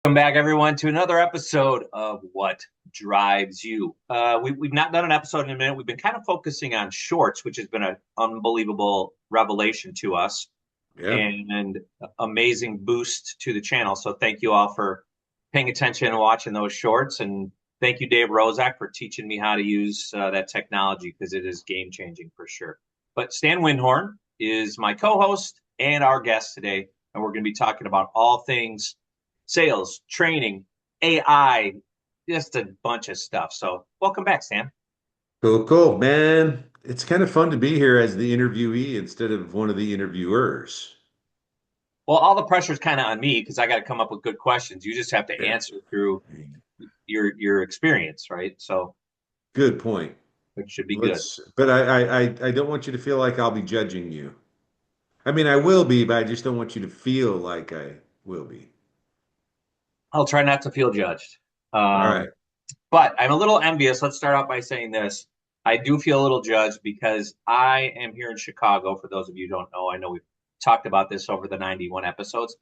Welcome back, everyone, to another episode of What Drives You. We've not done an episode in a minute. We've been kind of focusing on shorts, which has been an unbelievable revelation to us Yeah. and amazing boost to the channel. So thank you all for paying attention and watching those shorts. And thank you, Dave Rozak, for teaching me how to use that technology because it is game changing for sure. But Stan Windhorn is my co-host and our guest today, and we're going to be talking about all things sales, training, AI, just a bunch of stuff. So welcome back, Stan. Cool, cool, man. It's kind of fun to be here as the interviewee instead of one of the interviewers. Well, all the pressure is kind of on me because I got to come up with good questions. You just have to Yeah. answer through your experience, right? So Good point. it should be good. But I don't want you to feel like I'll be judging you. I mean, I will be, but I just don't want you to feel like I will be. I'll try not to feel judged. All Um, right. but I'm a little envious. Let's start out by saying this. I do feel a little judged because I am here in Chicago. For those of you who don't know, I know we've talked about this over the 91 episodes.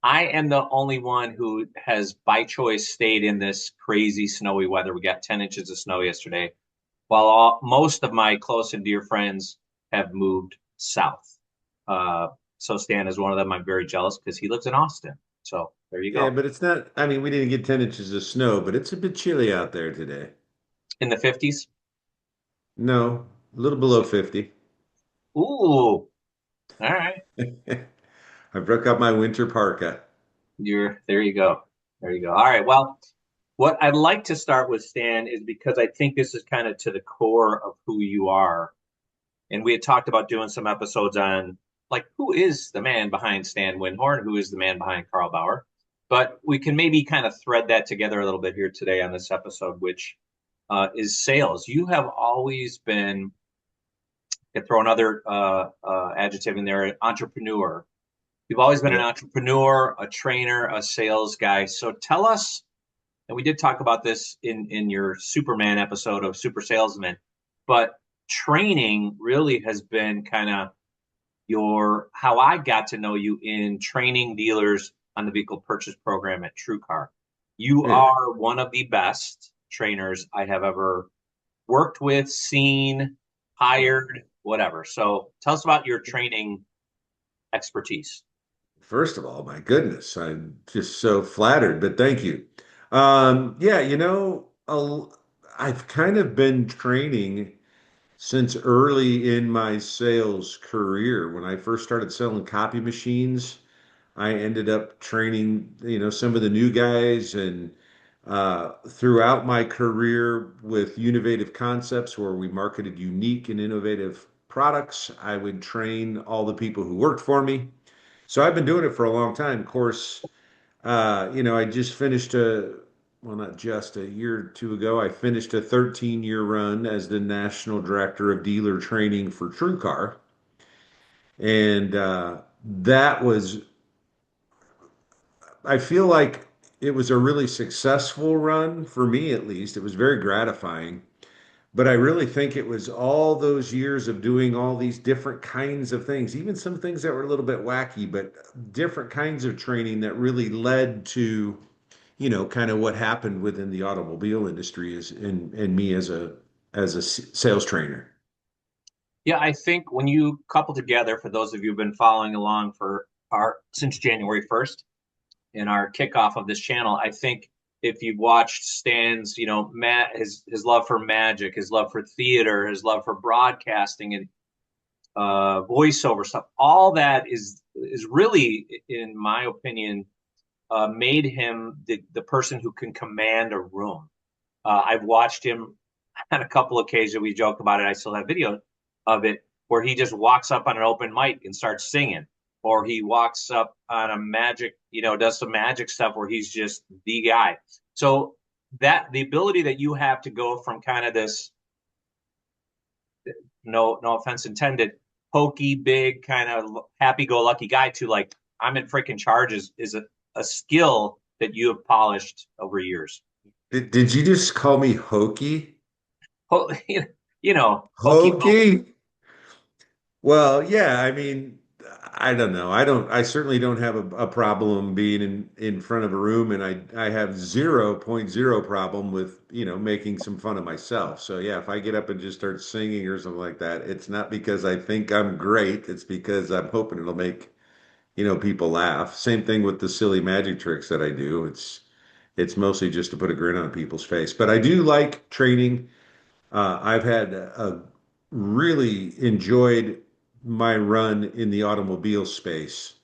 I am the only one who has, by choice, stayed in this crazy snowy weather. We got 10 inches of snow yesterday, while most of my close and dear friends have moved south. Uh, so Stan is one of them. I'm very jealous because he lives in Austin. So there you Yeah, go. but it's not, I mean, we didn't get 10 inches of snow, but it's a bit chilly out there today. In the 50s. No, a little below 50. Ooh, all right. I broke out my winter parka. You're there you go. There you go. All right. Well, what I'd like to start with, Stan, is because I think this is kind of to the core of who you are. And we had talked about doing some episodes on like who is the man behind Stan Windhorn, who is the man behind Carl Bauer. But we can maybe kind of thread that together a little bit here today on this episode, which is sales. You have always been, I could throw another adjective in there, entrepreneur. You've always been an Yeah. entrepreneur, a trainer, a sales guy. So tell us, and we did talk about this in your Superman episode of Super Salesman, but training really has been kind of your how I got to know you in training dealers on the vehicle purchase program at TrueCar. You Yeah. are one of the best trainers I have ever worked with, seen, hired, whatever. So tell us about your training expertise. First of all, my goodness, I'm just so flattered, but thank you. Yeah, I've kind of been training since early in my sales career. When I first started selling copy machines, I ended up training, some of the new guys and throughout my career with Innovative Concepts, where we marketed unique and innovative products, I would train all the people who worked for me. So I've been doing it for a long time. Of course, I just finished well, not just a year or two ago, I finished a 13-year run as the National Director of Dealer Training for TrueCar. And that was, I feel like it was a really successful run for me, at least. It was very gratifying. But I really think it was all those years of doing all these different kinds of things, even some things that were a little bit wacky, but different kinds of training that really led to, kind of what happened within the automobile industry is and me as a sales trainer. Yeah, I think when you couple together, for those of you who've been following along for our since January 1st in our kickoff of this channel, I think if you've watched Stan's, Matt, his love for magic, his love for theater, his love for broadcasting and voiceover stuff, all that is really, in my opinion, made him the person who can command a room. I've watched him on a couple occasions. We joke about it. I still have video of it where he just walks up on an open mic and starts singing, or he walks up on a magic, does some magic stuff where he's just the guy. So that the ability that you have to go from kind of this, no offense intended, pokey, big, kind of happy-go-lucky guy to like I'm in freaking charge is a skill that you have polished over years. Did you just call me hokey? You know, hokey pokey. Hokey? Well, yeah, I mean, I don't know. I certainly don't have a problem being in front of a room, and I have 0.0 problem with, making some fun of myself. So yeah, if I get up and just start singing or something like that, it's not because I think I'm great. It's because I'm hoping it'll make, people laugh. Same thing with the silly magic tricks that I do. It's mostly just to put a grin on people's face. But I do like training. I've had really enjoyed my run in the automobile space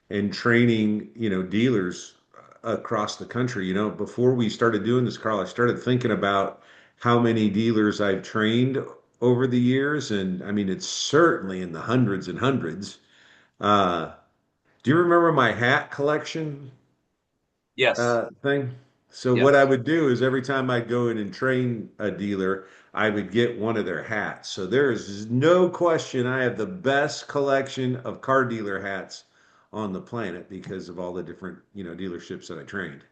and training, dealers across the country. Before we started doing this, Carl, I started thinking about how many dealers I've trained over the years, and I mean, it's certainly in the hundreds and hundreds. Uh, do you remember my hat collection? Yes, Thing. So what I yes. would do is every time I'd go in and train a dealer, I would get one of their hats. So there is no question I have the best collection of car dealer hats on the planet because of all the different, dealerships that I trained.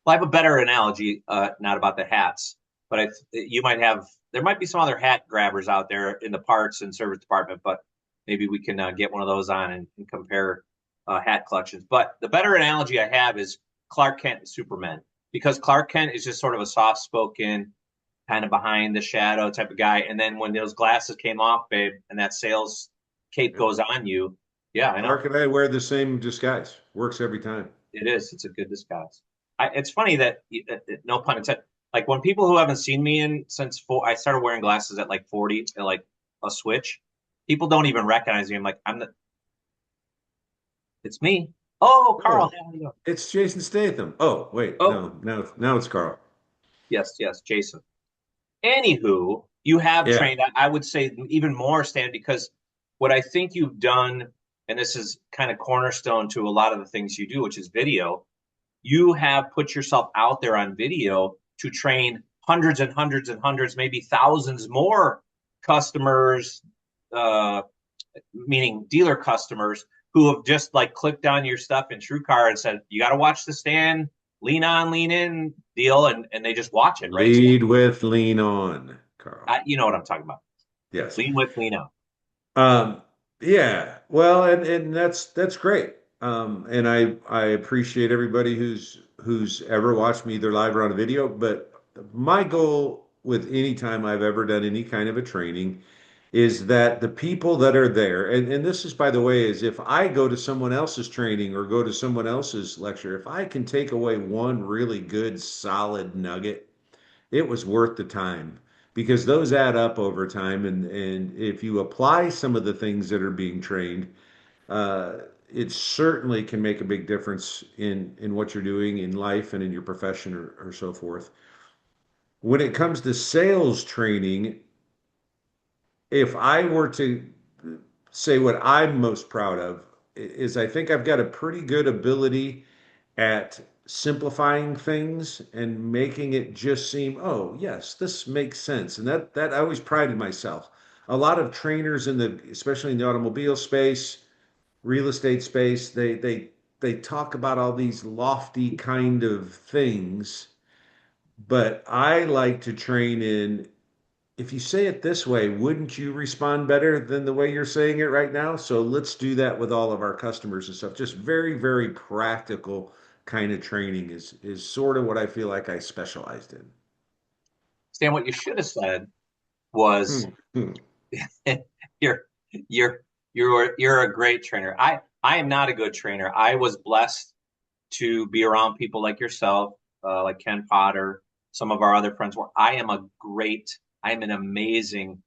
Well, I have a better analogy, not about the hats, but you might have, there might be some other hat grabbers out there in the parts and service department, but maybe we can get one of those on and compare hat collections. But the better analogy I have is Clark Kent and Superman, because Clark Kent is just sort of a soft spoken, kind of behind the shadow type of guy. And then when those glasses came off, babe, and that sales cape Yep. goes on you, yeah, I know. Clark and I wear the same disguise. Works every time. It is. It's a good disguise. It's funny that, no pun intended, like when people who haven't seen me in since I started wearing glasses at like 40, at like a switch, people don't even recognize me. I'm like, it's me. Oh, Carl, Oh, how do you go? it's Jason Statham. Oh, wait, Oh, no, now it's Carl. yes, yes, Jason. Anywho, you have Yeah. trained, I would say even more, Stan, because what I think you've done, and this is kind of cornerstone to a lot of the things you do, which is video, you have put yourself out there on video to train hundreds and hundreds and hundreds, maybe thousands more customers, uh, meaning dealer customers who have just like clicked on your stuff in TrueCar and said, you got to watch the Stan, lean on, lean in deal. And they just watch it, right? So Lead with lean on, Carl. you know what I'm talking about. Yes. Lean with, lean out. Um, yeah, well, and that's great. And I appreciate everybody who's ever watched me either live or on a video. But my goal with any time I've ever done any kind of a training is that the people that are there, and this is by the way, is if I go to someone else's training or go to someone else's lecture, if I can take away one really good solid nugget, it was worth the time because those add up over time. And if you apply some of the things that are being trained, uh, it certainly can make a big difference in what you're doing in life and in your profession or so forth. When it comes to sales training, if I were to say what I'm most proud of is I think I've got a pretty good ability at simplifying things and making it just seem, oh, yes, this makes sense. And that I always prided myself. A lot of trainers especially in the automobile space, real estate space, they talk about all these lofty kind of things, but I like to train in if you say it this way, wouldn't you respond better than the way you're saying it right now? So let's do that with all of our customers and stuff. Just very, very practical kind of training is sort of what I feel like I specialized in. Stan, what you should have said was Hmm. Hmm. you're you're you're a great trainer. I am not a good trainer. I was blessed to be around people like yourself, like Ken Potter, some of our other friends. Where I am an amazing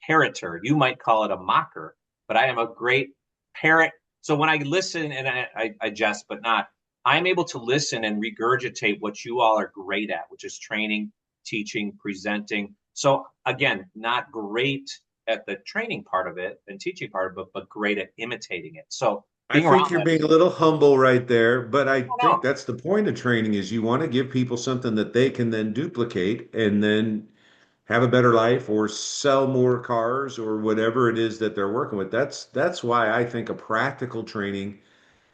parroter. You might call it a mocker, but I am a great parrot. So when I listen and I jest, but not, I'm able to listen and regurgitate what you all are great at, which is training, teaching, presenting. So again, not great at the training part of it and teaching part of it, but great at imitating it. So I being think around you're that, being a little humble right there, but I oh think no, that's the point of training is you want to give people something that they can then duplicate and then have a better life or sell more cars or whatever it is that they're working with. That's why I think a practical training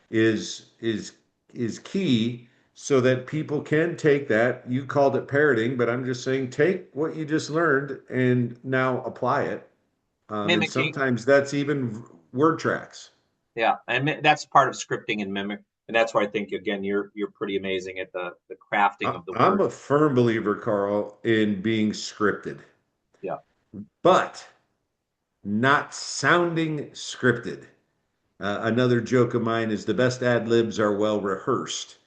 is is is key so that people can take that. You called it parroting, but I'm just saying take what you just learned and now apply it. And mimicking. sometimes that's even word tracks. Yeah, and that's part of scripting and mimic, and that's why I think again you're pretty amazing at the crafting of the I'm word. a firm believer, Carl, in being scripted, Yeah, but not sounding scripted. Another joke of mine is the best ad libs are well rehearsed.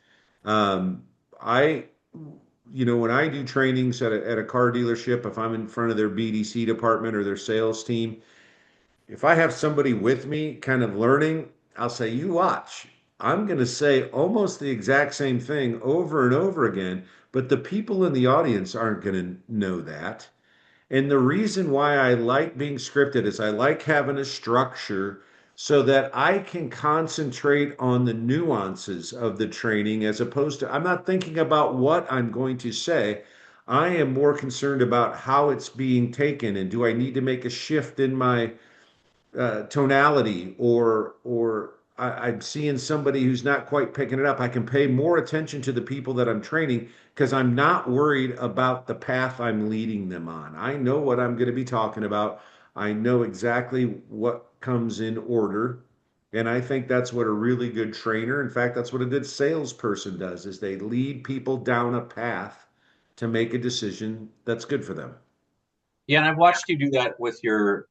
Um, I, when I do trainings at a car dealership, if I'm in front of their BDC department or their sales team, if I have somebody with me kind of learning, I'll say, you watch. I'm going to say almost the exact same thing over and over again, but the people in the audience aren't going to know that. And the reason why I like being scripted is I like having a structure so that I can concentrate on the nuances of the training as opposed to, I'm not thinking about what I'm going to say. I am more concerned about how it's being taken and do I need to make a shift in my tonality or I'm seeing somebody who's not quite picking it up. I can pay more attention to the people that I'm training because I'm not worried about the path I'm leading them on. I know what I'm going to be talking about. I know exactly what comes in order. And I think that's what a really good trainer, in fact, that's what a good salesperson does, is they lead people down a path to make a decision that's good for them. yeah, and I've watched you do that with your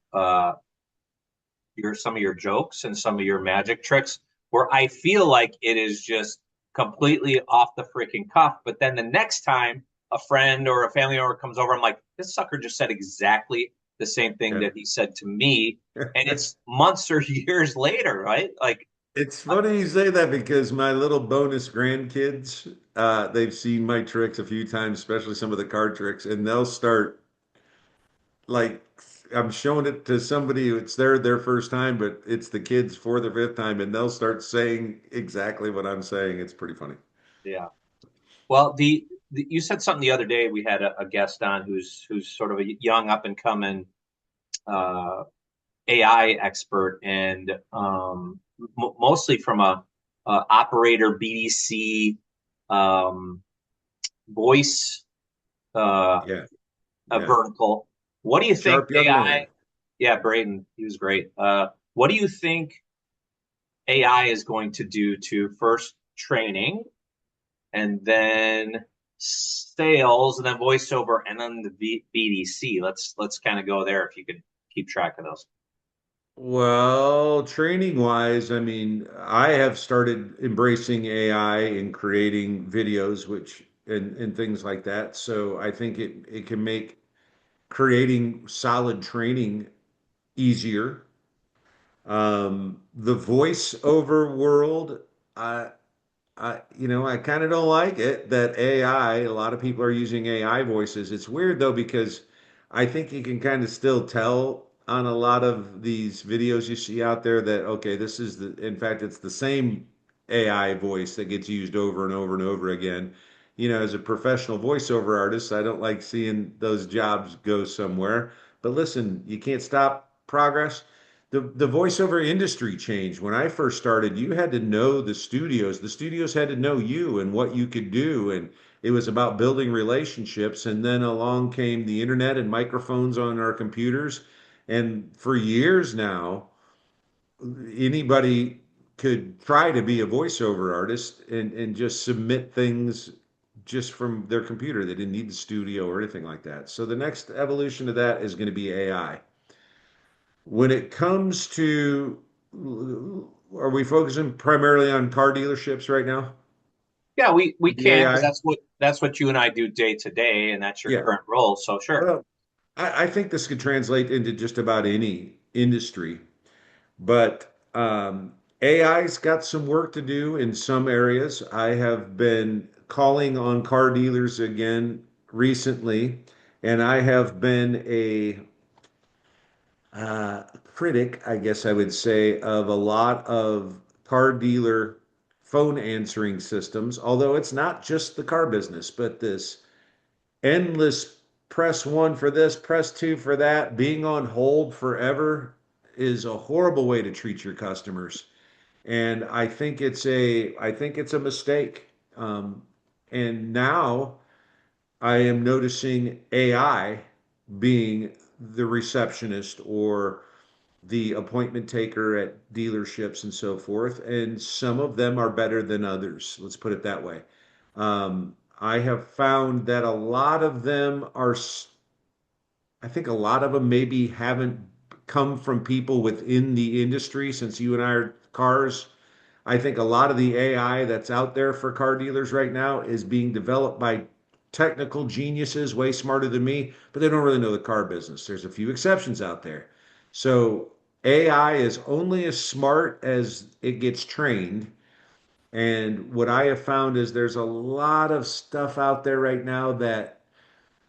some of your jokes and some of your magic tricks, where I feel like it is just completely off the freaking cuff. But then the next time a friend or a family member comes over, I'm like, this sucker just said exactly the same thing Yeah. that he said to me, and it's months or years later, right? Like, It's funny you say that because my little bonus grandkids, they've seen my tricks a few times, especially some of the card tricks, and they'll start like I'm showing it to somebody who it's their first time, but it's the kids for the fifth time, and they'll start saying exactly what I'm saying. It's pretty funny. yeah. Well, you said something the other day. We had a guest on who's sort of a young up and coming uh, AI expert, and mostly from a operator BDC um, voice Yeah, a yeah. vertical. What do you think Sharp young AI? man. Yeah, Braden, he was great. What do you think AI is going to do to first training and then sales and then voiceover and then the BDC? Let's kind of go there if you could keep track of those. Well, training wise, I mean, I have started embracing AI and creating videos, which and things like that. So I think it can make creating solid training easier. The voiceover world, I, I kind of don't like it that AI, a lot of people are using AI voices. It's weird though, because I think you can kind of still tell on a lot of these videos you see out there that, okay, this is in fact, it's the same AI voice that gets used over and over and over again. As a professional voiceover artist, I don't like seeing those jobs go somewhere. But listen, you can't stop progress. The voiceover industry changed. When I first started, you had to know the studios. The studios had to know you and what you could do. And it was about building relationships. And then along came the internet and microphones on our computers. And for years now, anybody could try to be a voiceover artist and just submit things just from their computer. They didn't need the studio or anything like that. So the next evolution of that is going to be AI. When it comes to, are we focusing primarily on car dealerships right now Yeah, we with the can because AI? that's what you and I do day to day, and that's your Yeah. current role. So sure. Well, I think this could translate into just about any industry, but AI's got some work to do in some areas. I have been calling on car dealers again recently, and I have been a critic, I guess I would say, of a lot of car dealer phone answering systems, although it's not just the car business, but this endless press one for this, press two for that, being on hold forever is a horrible way to treat your customers. And I think it's a mistake. And now I am noticing AI being the receptionist or the appointment taker at dealerships and so forth, and some of them are better than others. Let's put it that way. I have found that a lot of them are, I think a lot of them maybe haven't come from people within the industry since you and I are cars. I think a lot of the AI that's out there for car dealers right now is being developed by technical geniuses way smarter than me, but they don't really know the car business. There's a few exceptions out there. So AI is only as smart as it gets trained. And what I have found is there's a lot of stuff out there right now that,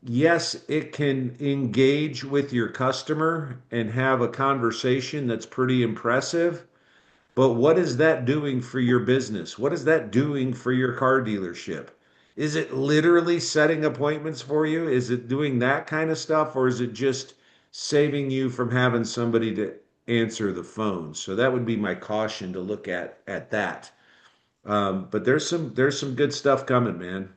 yes, it can engage with your customer and have a conversation that's pretty impressive. But what is that doing for your business? What is that doing for your car dealership? Is it literally setting appointments for you? Is it doing that kind of stuff? Or is it just saving you from having somebody to answer the phone? So that would be my caution to look at that. But there's some good stuff coming, man.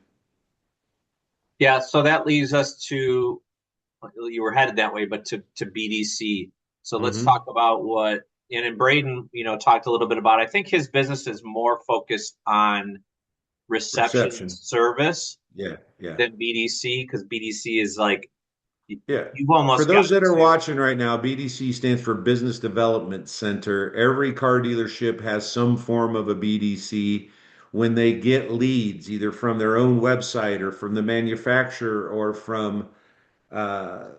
Yeah, so that leads us to, you were headed that way, but to BDC. So let's Hmm. talk about what, and then Braden, talked a little bit about. I think his business is more focused on reception and Reception. service Yeah, yeah. than BDC, because BDC is like Yeah. you've For almost got those that are to. watching right now, BDC stands for Business Development Center. Every car dealership has some form of a BDC. When they get leads, either from their own website or from the manufacturer or from uh,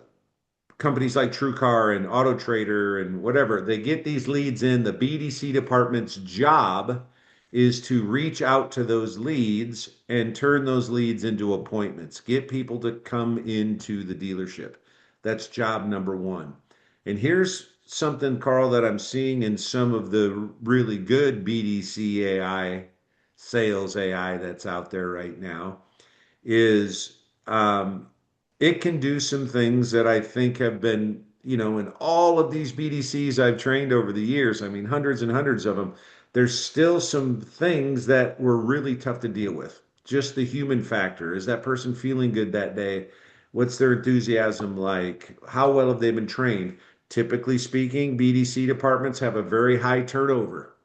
companies like TrueCar and Auto Trader and whatever, they get these leads in. The BDC department's job is to reach out to those leads and turn those leads into appointments, get people to come into the dealership. That's job number one. And here's something, Carl, that I'm seeing in some of the really good BDC AI, sales AI that's out there right now is it can do some things that I think have been, in all of these BDCs I've trained over the years, I mean, hundreds and hundreds of them, there's still some things that were really tough to deal with. Just the human factor. Is that person feeling good that day? What's their enthusiasm like? How well have they been trained? Typically speaking, BDC departments have a very high turnover.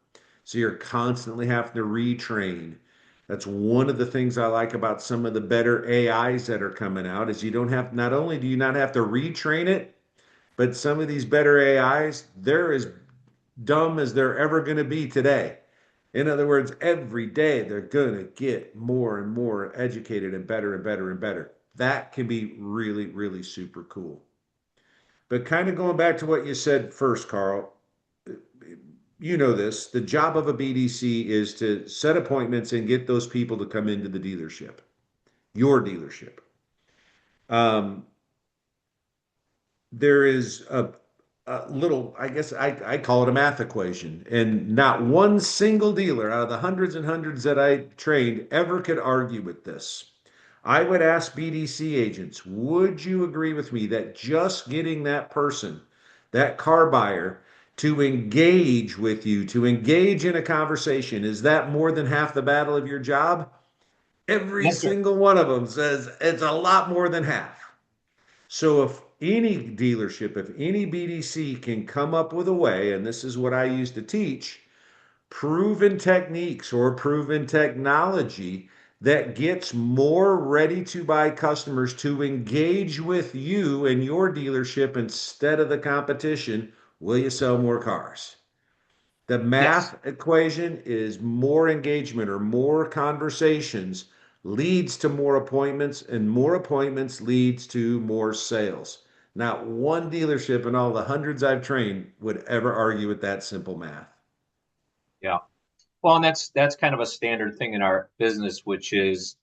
So you're constantly having to retrain. That's one of the things I like about some of the better AIs that are coming out is you don't have, not only do you not have to retrain it, but some of these better AIs, they're as dumb as they're ever going to be today. In other words, every day they're going to get more and more educated and better and better and better. That can be really, really super cool. But kind of going back to what you said first, Carl, you know this. The job of a BDC is to set appointments and get those people to come into the dealership, your dealership. Um, there is a little, I guess I call it a math equation, and not one single dealer out of the hundreds and hundreds that I trained ever could argue with this. I would ask BDC agents, would you agree with me that just getting that person, that car buyer, to engage with you, to engage in a conversation, is that more than half the battle of your job? Every Yes, sir. single one of them says it's a lot more than half. So if any dealership, if any BDC can come up with a way, and this is what I used to teach, proven techniques or proven technology that gets more ready to buy customers to engage with you and your dealership instead of the competition, will you sell more cars? The Yes. math equation is more engagement or more conversations leads to more appointments, and more appointments leads to more sales. Not one dealership in all the hundreds I've trained would ever argue with that simple math. Yeah. Well, and that's kind of a standard thing in our business, which is,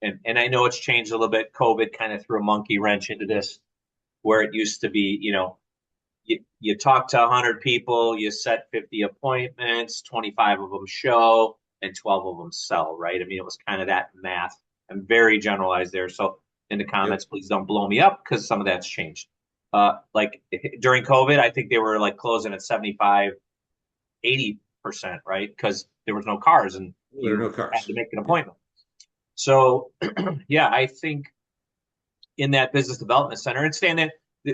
and I know it's changed a little bit. COVID kind of threw a monkey wrench into this, where it used to be, you talk to 100 people, you set 50 appointments, 25 of them show, and 12 of them sell, right? I mean, it was kind of that math. I'm very generalized there. So in the Yep. comments, please don't blow me up because some of that's changed. Like during COVID, I think they were like closing at 75, 80%, right? Because there was no cars and There are you no had cars. to make an Yeah. appointment. So, yeah, I think in that business development center, and Stan,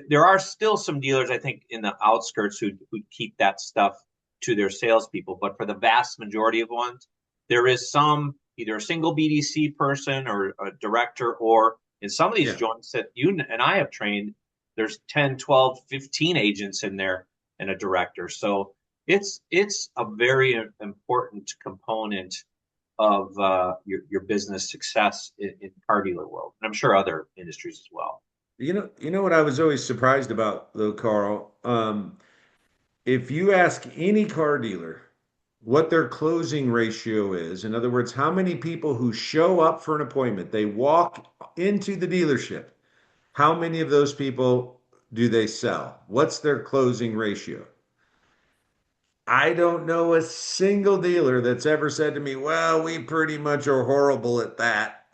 there are still some dealers, I think, in the outskirts who keep that stuff to their salespeople. But for the vast majority of ones, there is some either a single BDC person or a director, or in some of these Yeah. joints that you and I have trained, there's 10, 12, 15 agents in there and a director. So it's a very important component of your business success in car dealer world, and I'm sure other industries as well. You know what I was always surprised about though, Carl? If you ask any car dealer what their closing ratio is, in other words, how many people who show up for an appointment, they walk into the dealership, how many of those people do they sell? What's their closing ratio? I don't know a single dealer that's ever said to me, well, we pretty much are horrible at that.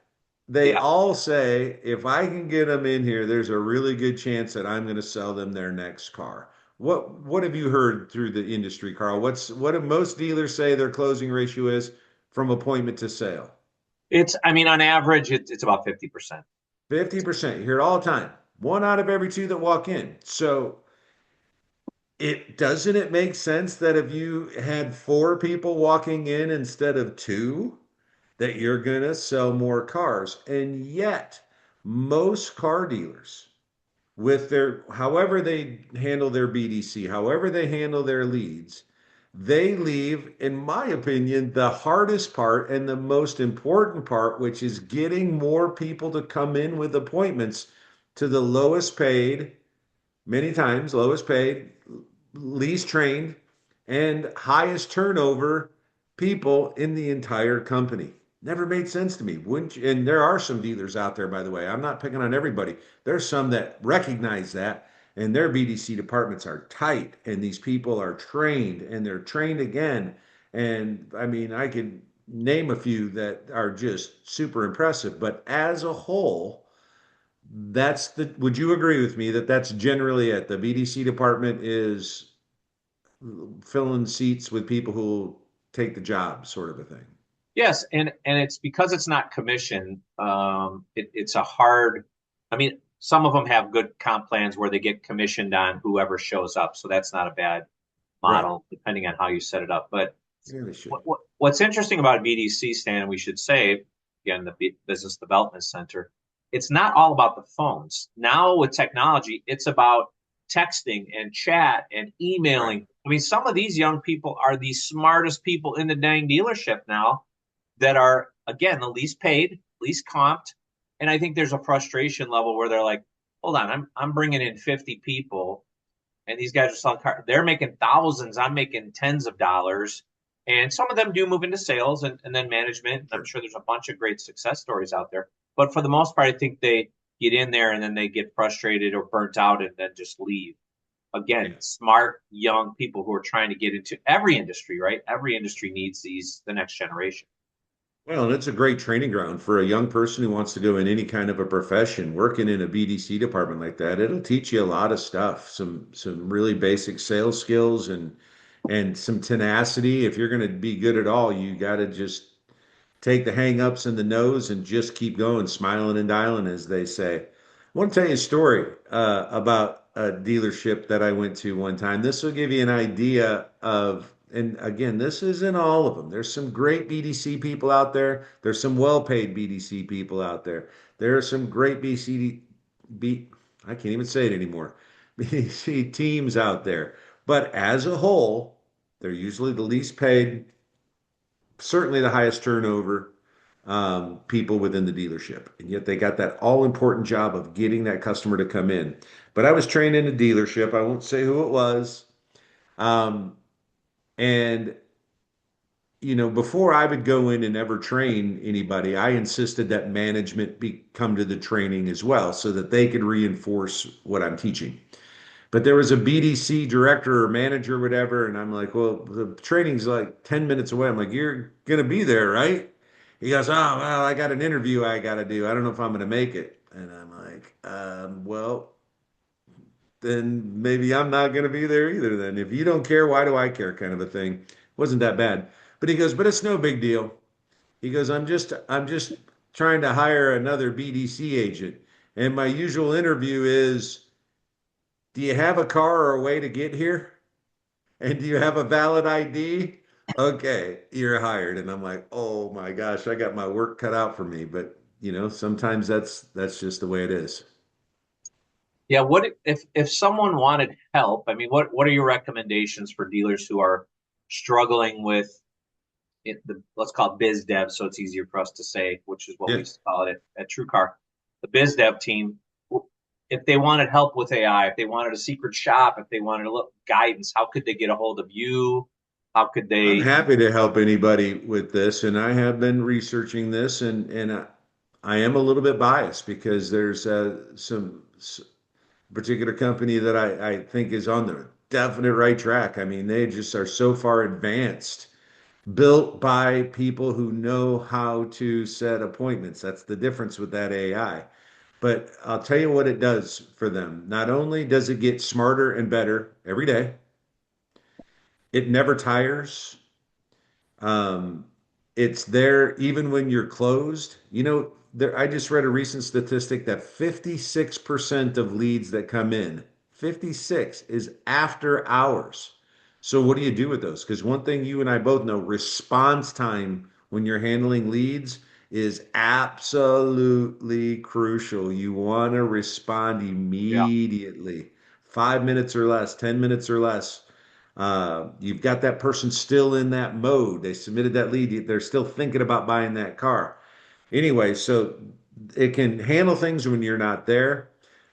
They Yeah, all say, if I can get them in here, there's a really good chance that I'm going to sell them their next car. What have you heard through the industry, Carl? What do most dealers say their closing ratio is from appointment to sale? I mean, on average, it's about 50%. 50%. You hear it all the time. One out of every two that walk in. So it doesn't it make sense that if you had four people walking in instead of two, that you're going to sell more cars? And yet, most car dealers, with their however they handle their BDC, however they handle their leads, they leave, in my opinion, the hardest part and the most important part, which is getting more people to come in with appointments to the lowest paid, many times lowest paid, least trained, and highest turnover people in the entire company. Never made sense to me. Wouldn't you? And there are some dealers out there, by the way. I'm not picking on everybody. There's some that recognize that, and their BDC departments are tight, and these people are trained, and they're trained again. And I mean, I could name a few that are just super impressive. But as a whole, would you agree with me that that's generally it? The BDC department is filling seats with people who take the job, sort of a thing. Yes, and it's because it's not commission. It's a hard. I mean, some of them have good comp plans where they get commissioned on whoever shows up, so that's not a bad Right. model depending on how you set it up. But Yeah, they should. what's interesting about BDC, Stan, we should say again, the Business Development Center, it's not all about the phones. Now with technology, it's about texting and chat and Right. emailing. I mean, some of these young people are the smartest people in the dang dealership now that are again the least paid, least comped, and I think there's a frustration level where they're like, "Hold on, I'm bringing in 50 people, and these guys are selling cars. They're making thousands. I'm making tens of dollars." And some of them do move into sales and then management. I'm Sure. sure there's a bunch of great success stories out there. But for the most part, I think they get in there and then they get frustrated or burnt out and then just leave. Again, Yeah. smart young people who are trying to get into every industry, right? Every industry needs the next generation. Well, and it's a great training ground for a young person who wants to go in any kind of a profession. Working in a BDC department like that, it'll teach you a lot of stuff, some really basic sales skills and some tenacity. If you're going to be good at all, you got to just take the hang-ups and the no's and just keep going, smiling and dialing, as they say. I want to tell you a story about a dealership that I went to one time. This will give you an idea of, and again, this isn't all of them. There's some great BDC people out there. There's some well-paid BDC people out there. There are some great I can't even say it anymore. BDC teams out there. But as a whole, they're usually the least paid, certainly the highest turnover people within the dealership. And yet they got that all important job of getting that customer to come in. But I was trained in a dealership. I won't say who it was. Um, and, before I would go in and ever train anybody, I insisted that management come to the training as well so that they could reinforce what I'm teaching. But there was a BDC director or manager or whatever, and I'm like, well, the training's like 10 minutes away. I'm like, you're gonna be there, right? He goes, oh, well, I got an interview I gotta do. I don't know if I'm gonna make it. And I'm like, well, then maybe I'm not gonna be there either then. If you don't care, why do I care? Kind of a thing. Wasn't that bad. But he goes, but it's no big deal. He goes, I'm just trying to hire another BDC agent. And my usual interview is Do you have a car or a way to get here? And do you have a valid ID? Okay, you're hired. And I'm like, oh my gosh, I got my work cut out for me. But sometimes that's just the way it is. Yeah, what if someone wanted help? I mean, what are your recommendations for dealers who are struggling with let's call it biz dev, so it's easier for us to say, which is what we Yeah. used to call it at TrueCar. The biz dev team, if they wanted help with AI, if they wanted a secret shop, if they wanted a little guidance, how could they get a hold of you? How could I'm they? happy to help anybody with this, and I have been researching this, and I am a little bit biased because there's some particular company that I think is on the definite right track. I mean, they just are so far advanced, built by people who know how to set appointments. That's the difference with that AI. But I'll tell you what it does for them. Not only does it get smarter and better every day, it never tires. Um, it's there even when you're closed. I just read a recent statistic that 56% of leads that come in, 56 is after hours. So what do you do with those? Because one thing you and I both know, response time when you're handling leads is absolutely crucial. You want to respond Yeah, immediately, 5 minutes or less, 10 minutes or less. You've got that person still in that mode. They submitted that lead. They're still thinking about buying that car. Anyway, so it can handle things when you're not there.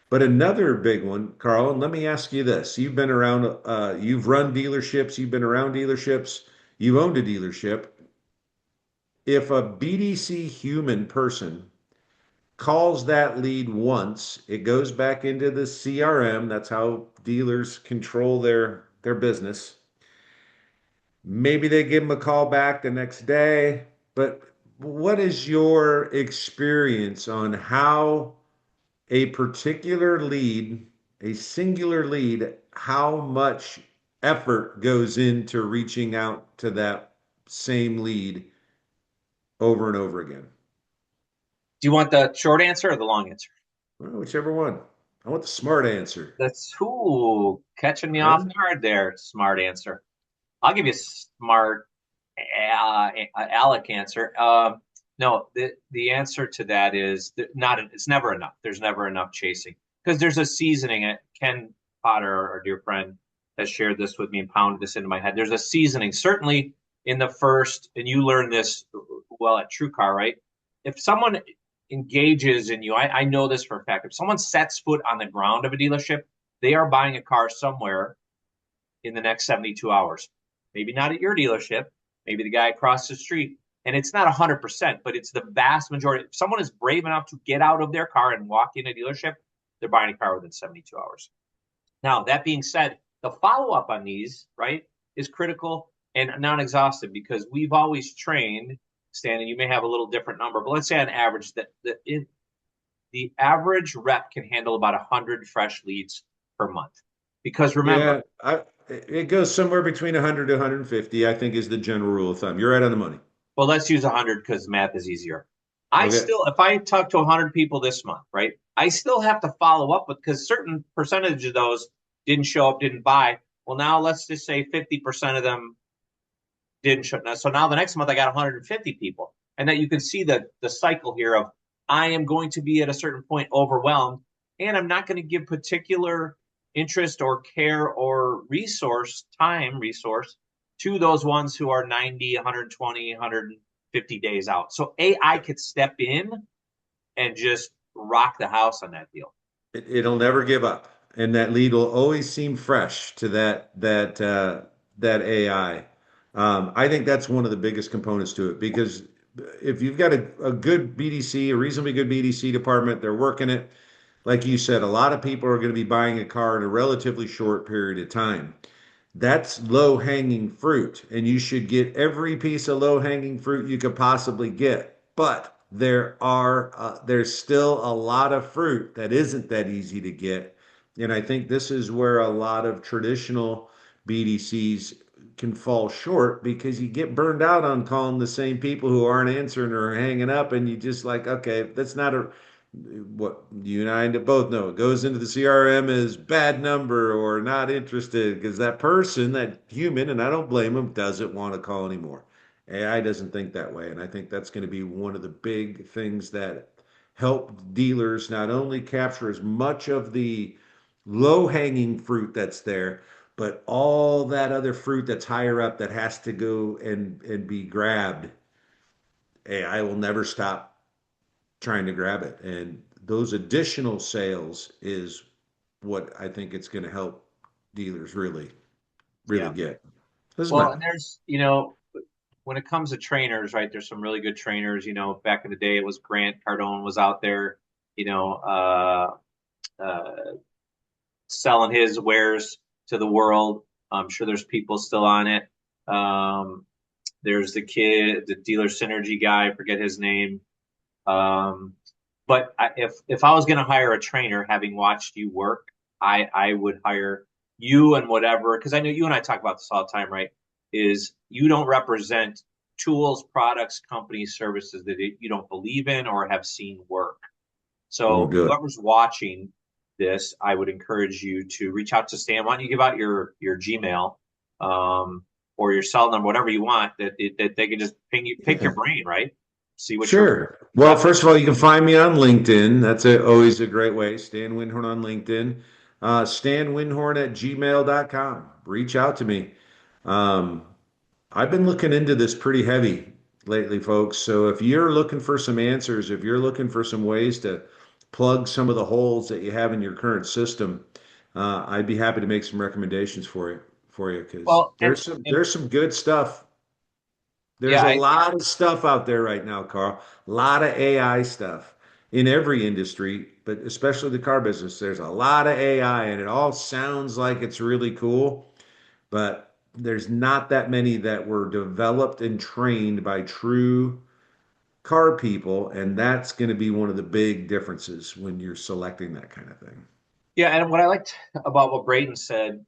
But another big one, Carl, and let me ask you this. You've run dealerships, you've been around dealerships, you've owned a dealership. If a BDC human person calls that lead once, it goes back into the CRM. That's how dealers control their business. Maybe they give them a call back the next day. But what is your experience on how a particular lead, a singular lead, how much effort goes into reaching out to that same lead over and over again? do you want the short answer or the long answer? Well, whichever one. I want the smart answer. That's who catching me off Really? guard there. Smart answer. I'll give you a smart Alec answer. No, the answer to that is not. It's never enough. There's never enough chasing because there's a seasoning. Ken Potter, our dear friend, has shared this with me and pounded this into my head. There's a seasoning, certainly in the first, and you learn this well at TrueCar, right? If someone engages in you, I know this for a fact. If someone sets foot on the ground of a dealership, they are buying a car somewhere in the next 72 hours. Maybe not at your dealership, maybe the guy across the street. And it's not 100%, but it's the vast majority. If someone is brave enough to get out of their car and walk in a dealership, they're buying a car within 72 hours. Now, that being said, the follow up on these, right, is critical and non exhaustive because we've always trained, Stan, and you may have a little different number, but let's say on average that the average rep can handle about 100 fresh leads per month. Because remember, Yeah, it goes somewhere between 100 to 150, I think is the general rule of thumb. You're right on the money. well, let's use 100 because math is easier. I Okay. still, if I talk to 100 people this month, right, I still have to follow up with because certain percentage of those didn't show up, didn't buy. Well, now let's just say 50% of them didn't show up. So now the next month I got 150 people. And that you can see the cycle here of I am going to be at a certain point overwhelmed and I'm not going to give particular interest or care or resource to those ones who are 90, 120, 150 days out. So AI could step in and just rock the house on that deal. It'll never give up, and that lead will always seem fresh to that AI. I think that's one of the biggest components to it because if you've got a good BDC, a reasonably good BDC department, they're working it. Like you said, a lot of people are going to be buying a car in a relatively short period of time. That's low hanging fruit, and you should get every piece of low hanging fruit you could possibly get. But there's still a lot of fruit that isn't that easy to get, and I think this is where a lot of traditional BDCs can fall short because you get burned out on calling the same people who aren't answering or hanging up, and you just like, okay, that's not a what you and I both know, it goes into the CRM as bad number or not interested because that person, that human, and I don't blame them, doesn't want to call anymore. AI doesn't think that way. And I think that's going to be one of the big things that help dealers not only capture as much of the low-hanging fruit that's there, but all that other fruit that's higher up that has to go and be grabbed. AI will never stop trying to grab it. And those additional sales is what I think it's going to help dealers really Yeah. get. This is Well, my and there's, when it comes to trainers, right, there's some really good trainers. Back in the day, it was Grant Cardone was out there, you know, uh, selling his wares to the world. I'm sure there's people still on it. Um, there's the dealer synergy guy, I forget his name. Um, but if I was going to hire a trainer, having watched you work, I would hire you and whatever, because I know you and I talk about this all the time, right? Is you don't represent tools, products, companies, services that you don't believe in or have seen work. won't So do it. whoever's watching this, I would encourage you to reach out to Stan. Why don't you give out your Gmail, or your cell number, whatever you want, that they can just pick your Yeah. brain, right? See what your Sure. Well, weapon. first of all, you can find me on LinkedIn. That's always a great way. Stan Windhorn on LinkedIn. StanWindhorn@gmail.com. Reach out to me. Um, I've been looking into this pretty heavy lately, folks. So if you're looking for some answers, if you're looking for some ways to plug some of the holes that you have in your current system, I'd be happy to make some recommendations for you because Well, and there's some good stuff. There's yeah, a lot of stuff out there right now, Carl. A lot of AI stuff in every industry, but especially the car business. There's a lot of AI, and it all sounds like it's really cool, but there's not that many that were developed and trained by true car people, and that's going to be one of the big differences when you're selecting that kind of thing. yeah, and what I liked about what Braden said,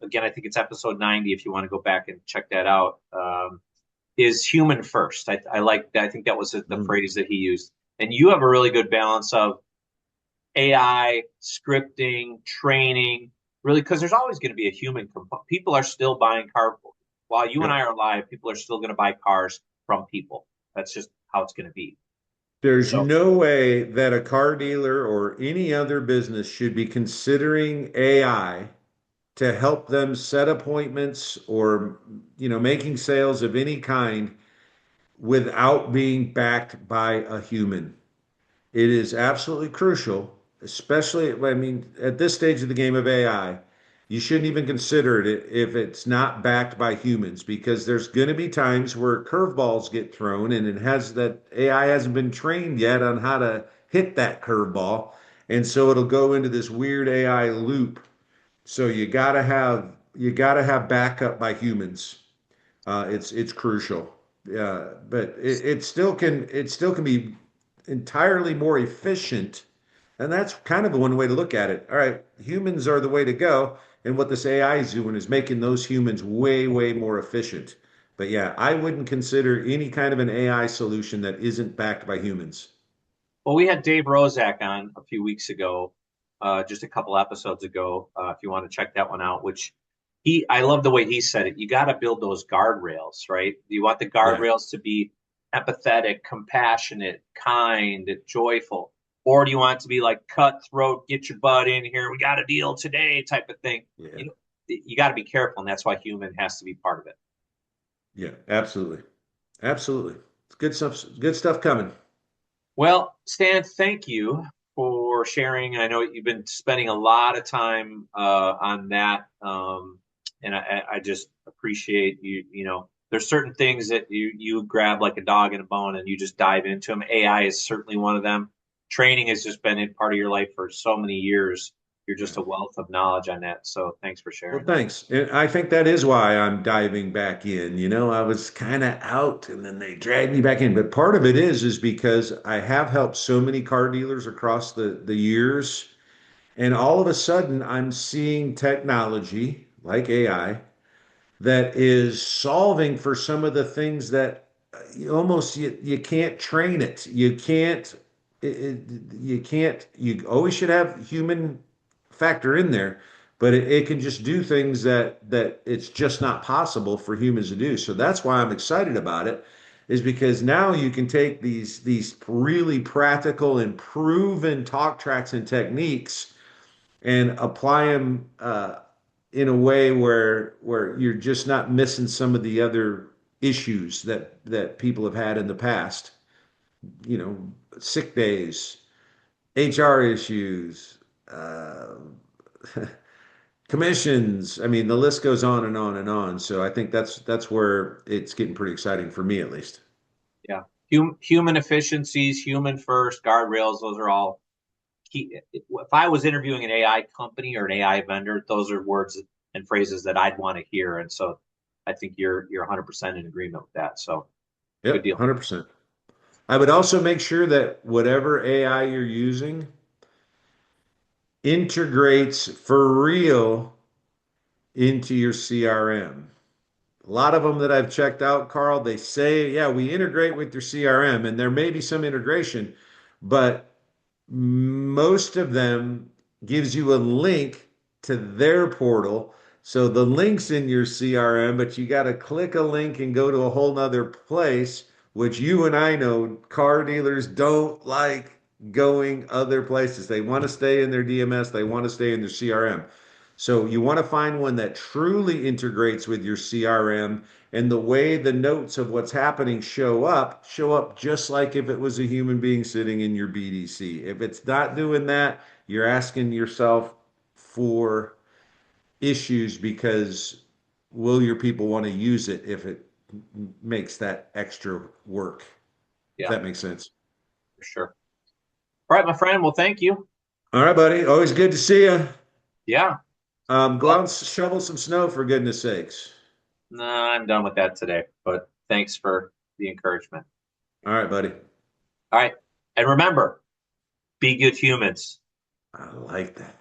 again, I think it's episode 90. If you want to go back and check that out, is human first. I like that. I think that was the Mm. phrase that he used. And you have a really good balance of AI, scripting, training, really, because there's always going to be a human component. People are still buying cars. While you and I Yep. are alive, people are still going to buy cars from people. That's just how it's going to be. There's So, no way that a car dealer or any other business should be considering AI to help them set appointments or, making sales of any kind without being backed by a human. It is absolutely crucial, especially, I mean, at this stage of the game of AI, you shouldn't even consider it if it's not backed by humans because there's going to be times where curveballs get thrown and it has that AI hasn't been trained yet on how to hit that curveball. And so it'll go into this weird AI loop. So you gotta have backup by humans. It's crucial. But it still can be entirely more efficient, and that's kind of one way to look at it. All right, humans are the way to go, and what this AI is doing is making those humans way, way more efficient. But yeah, I wouldn't consider any kind of an AI solution that isn't backed by humans. well, we had Dave Rozak on a few weeks ago, just a couple episodes ago. If you want to check that one out, I love the way he said it. You got to build those guardrails, right? You want the Yeah, guardrails to be empathetic, compassionate, kind, joyful, or do you want it to be like cutthroat, get your butt in here, we got a deal today type of thing? yeah, You got to be careful, and that's why human has to be part of it. yeah, absolutely, absolutely. It's good stuff. Good stuff coming. Well, Stan, thank you for sharing. I know you've been spending a lot of time on that, and I just appreciate you. There's certain things that you grab like a dog in a bone, and you just dive into them. AI is certainly one of them. Training has just been a part of your life for so many years. You're just Yeah. a wealth of knowledge on that. So thanks for Well, sharing. thanks. And I think that is why I'm diving back in. I was kind of out and then they dragged me back in. But part of it is because I have helped so many car dealers across the years. And all of a sudden, I'm seeing technology like AI that is solving for some of the things that you can't train it. You can't you can't, you always should have human factor in there, but it can just do things that it's just not possible for humans to do. So that's why I'm excited about it, is because now you can take these really practical and proven talk tracks and techniques and apply them in a way where you're just not missing some of the other issues that people have had in the past. You know, sick days, HR issues, commissions. I mean, the list goes on and on and on. So I think that's where it's getting pretty exciting for me, at least. Yeah. Human efficiencies, human first, guardrails, those are all key. If I was interviewing an AI company or an AI vendor, those are words and phrases that I'd want to hear. And so I think you're 100% in agreement with that. So good Yep, deal. 100%. I would also make sure that whatever AI you're using integrates for real into your CRM. A lot of them that I've checked out, Carl, they say, yeah, we integrate with your CRM, and there may be some integration, but most of them gives you a link to their portal. So the link's in your CRM, but you got to click a link and go to a whole nother place, which you and I know car dealers don't like going other places. They want to stay in their DMS, they want to stay in their CRM. So you want to find one that truly integrates with your CRM, and the way the notes of what's happening show up just like if it was a human being sitting in your BDC. If it's not doing that, you're asking yourself for issues, because will your people want to use it if it makes that extra work? If Yeah, that makes sense. for sure. All right, my friend. Well, thank you. All right, buddy. Always good to see you. Yeah. Go out Well, and shovel some snow for goodness sakes. nah, I'm done with that today, but thanks for the encouragement. All right, buddy. All right. And remember, be good humans. I like that.